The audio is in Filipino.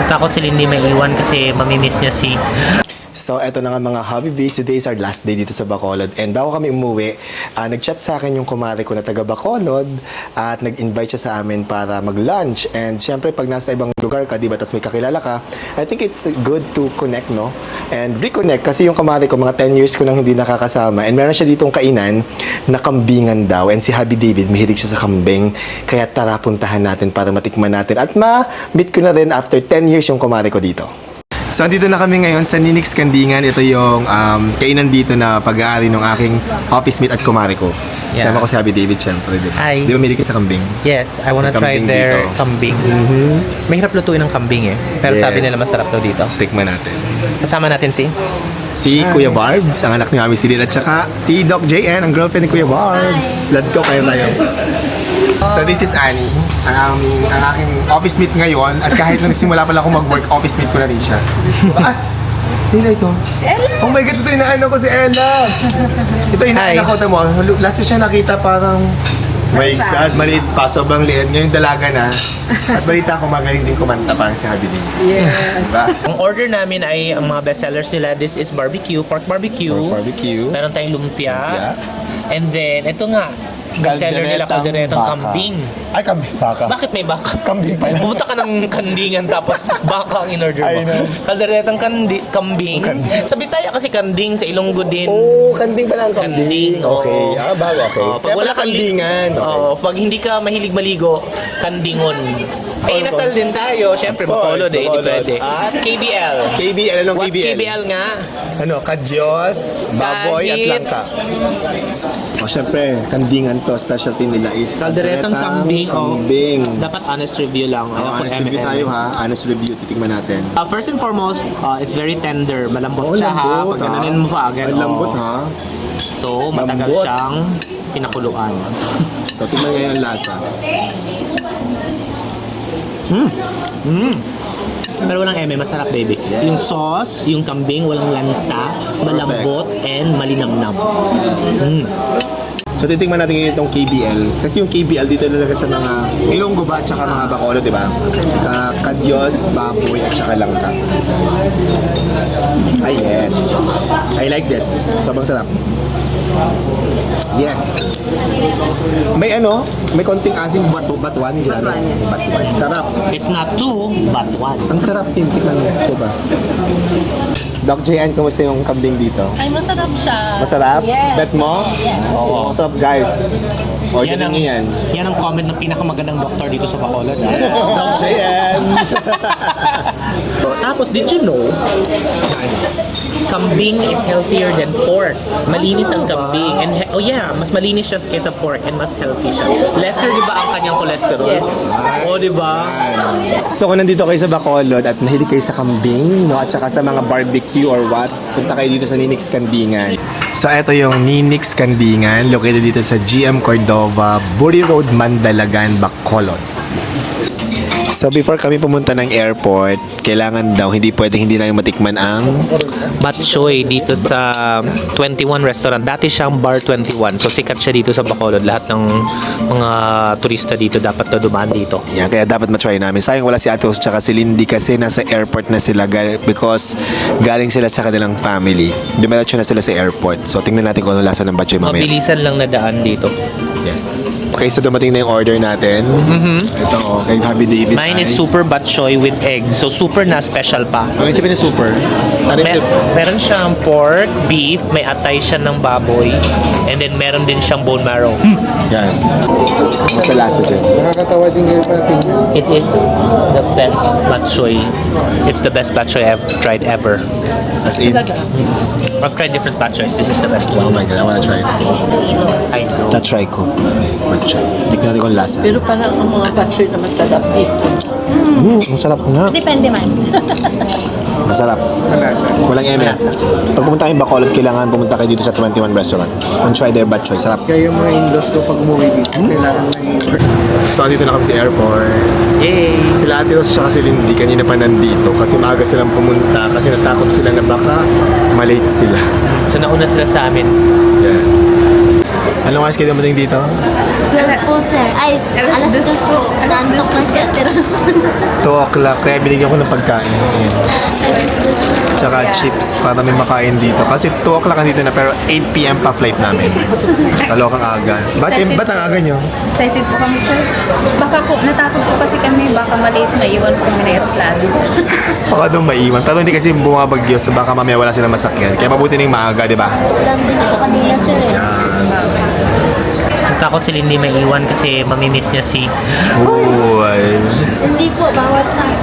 Takot si Lindy may iwan kasi mamimiss niya si... So, eto na nga mga hobby bees. Today is our last day dito sa Bacolod. And bago kami umuwi, nag-chat sa akin yung kumare ko na taga Bacolod at nag-invite siya sa amin para mag-lunch. And syempre, pag nasa ibang lugar ka, di ba, tas may kakilala ka, I think it's good to connect, no? And reconnect kasi yung kumare ko, mga 10 years ko nang hindi nakakasama. And meron siya ditong kainan na kambingan daw. And si Hubby David, mahilig siya sa kambing. Kaya tara, puntahan natin para matikman natin. At ma-meet ko na rin after 10 years yung kumare ko dito. So, andito na kami ngayon sa Ninix Kandingan. Ito yung kainan dito na pag-aari ng aking office mate at kumare ko. Yeah. Sama ko si Hubby David, syempre. Hi. Di ba mahilig ka sa kambing? Yes, I wanna try Kambing their dito. kambing. Mahirap lutuin ng kambing eh. Pero Yes. sabi nila masarap daw dito. Tikman natin. Kasama natin si... Si Kuya Barbs, ang anak ni Mami Silil, at saka si Doc JN, ang girlfriend ni Kuya Barbs. Let's go, kayo tayo. So this is Annie, ang aking office mate ngayon, at kahit nung nagsimula pala ako mag-work, office mate ko na rin siya. Sino ito? Si Ella! Oh my God, ito inaano ko si Ella! Ito inaano ko, mo. Last ko siya nakita parang, my God, maliit pa, sobrang liit. Ngayon dalaga na. At balita ko magaling din kumanta parang si Hubby din. Yes. Diba? Ang order namin ay ang mga bestsellers nila. This is barbecue, pork barbecue. Pork barbecue. Meron tayong lumpia. Lumpia. And then, ito nga, bestseller nila, kalderetang baka. kambing. Ay, kambing baka. Bakit may baka? Kambing pala. Pumunta ka ng kandingan tapos baka ang in-order I mo. know. Kalderetang kambing. Sa Bisaya kasi kanding, sa Ilonggo din. Oh, kanding pala ang Kanding, kambing. Okay. oo. Bago, okay. Oh, Kaya pala kandingan. Okay. Pag hindi ka mahilig maligo, kandingon. Eh, inasal din tayo. Siyempre, Of course, Bacolod eh. Hindi Bacolod. pwede. At KBL. KBL, anong What's KBL? KBL nga? Ano, kadyos, baboy, at Kahit- langka. O, syempre, kandingan to. Specialty nila is Kalderetang kambing. kambing. Dapat honest review lang. Oh, honest review tayo ha. Honest review, titigman natin. First and foremost, it's very tender. Malambot Oh, siya ha. lambot, Pag ha? ganonin mo pa agad. Ay, lambot ha. So, matagal Lambot. siyang pinakuluan. So, tignan ngayon ang lasa. Pero walang eme, masarap baby. Yung sauce, yung kambing, walang lansa, malambot, and malinamnam. So, titigman natin ngayon itong KBL. Kasi yung KBL dito talaga sa mga Ilonggo ba at saka mga Bacolod, di ba? Kadyos, baboy, at saka langka. Ay, yes. I like this. Sobrang sarap. Yes. May ano, may konting asim batuan. Batuan. Sarap. It's not two, but one. Ang sarap, tikman mo. Sobra. Doc JN, kumusta yung kambing dito? Ay, masarap siya. Masarap? Yes. Bet mo? Yes. Oo, masarap guys. Order Yan ang, niyo yan. yan ang comment ng pinakamagandang doktor dito sa Bacolod. Doc JN! Tapos, did you know, kambing is healthier than pork. Malinis ang kambing. And mas malinis siya kaysa pork and mas healthy siya. Lesser, di ba, ang kanyang cholesterol? Yes. O, di ba? So kung nandito kayo sa Bacolod at mahilig kayo sa kambing, no, at saka sa mga barbecue or what, punta kayo dito sa Ninix Kandingan. So ito yung Ninix Kandingan, located dito sa GM Cordova, Buri Road, Mandalagan, Bacolod. So before kami pumunta ng airport, kailangan daw hindi pwedeng hindi namin matikman ang Batchoy dito sa 21 restaurant. Dati siyang Bar 21. So sikat siya dito sa Bacolod. Lahat ng mga turista dito dapat na dumaan dito. yan, kaya dapat matry namin. Sayang wala si Ate Rose tsaka si Lindy kasi nasa airport na sila because galing sila sa kanilang family. Dumiretso na sila sa airport. So tingnan natin kung ano lasa ng batchoy mamaya. Mabilisan lang na daan dito. Yes. Okay, so dumating na yung order natin. Ito, kay Hubby David. Mine is super batchoy with egg. So super na special pa. Ano yung sabihin ni super? Ano yung Meron siyang pork, beef, may atay siya ng baboy, and then meron din siyang bone marrow. Yan. Ano sa lasa dyan? It is the best batchoy. It's the best batchoy I've tried ever. As in, I've tried different batchoys. This is the best oh one. my God, I wanna try it. I know. Ta-try ko. Batchoy. Tignan natin kung lasa. Pero parang ang mga batchoy na masarap dito. Ang sarap nga. Depende man. Masarap. Walang eme. Pag pumunta kayong Bacolod, kailangan pumunta kayo dito sa 21 restaurant. And try their batchoy. Sarap. Kaya yung mga in-laws ko pag umuwi dito, kailangan na i-work. So, dito na kami sa airport. Yay! Sila Ate Rose tsaka si Lindy kanina pa nandito kasi maaga silang pumunta kasi natakot sila na baka malate sila. So nauna sila sa amin. Yeah. Anong oras kayo dumating dito? Wala po, sir. Ay, alas 2 po. Naantok na si Ate Ros. 2 o'clock, kaya binigyan ko ng pagkain. Ayan. Tsaka chips para may makain dito. Kasi 2 o'clock dito na pero 8 p.m. pa flight namin. Kalokang aga. Ba't ang aga nyo? Excited po kami, sir. Baka po, natakot po kasi kami, baka maliit na iwan po kami na aeroplano. Baka doon maiwan. Pero hindi kasi bumabagyo so baka mamaya wala silang masakyan. Kaya mabuti na yung maaga, di ba? Alam din po kanina, sir. Natakot sila hindi maiwan kasi mamimiss niya si Uy. Hindi po, bawat time.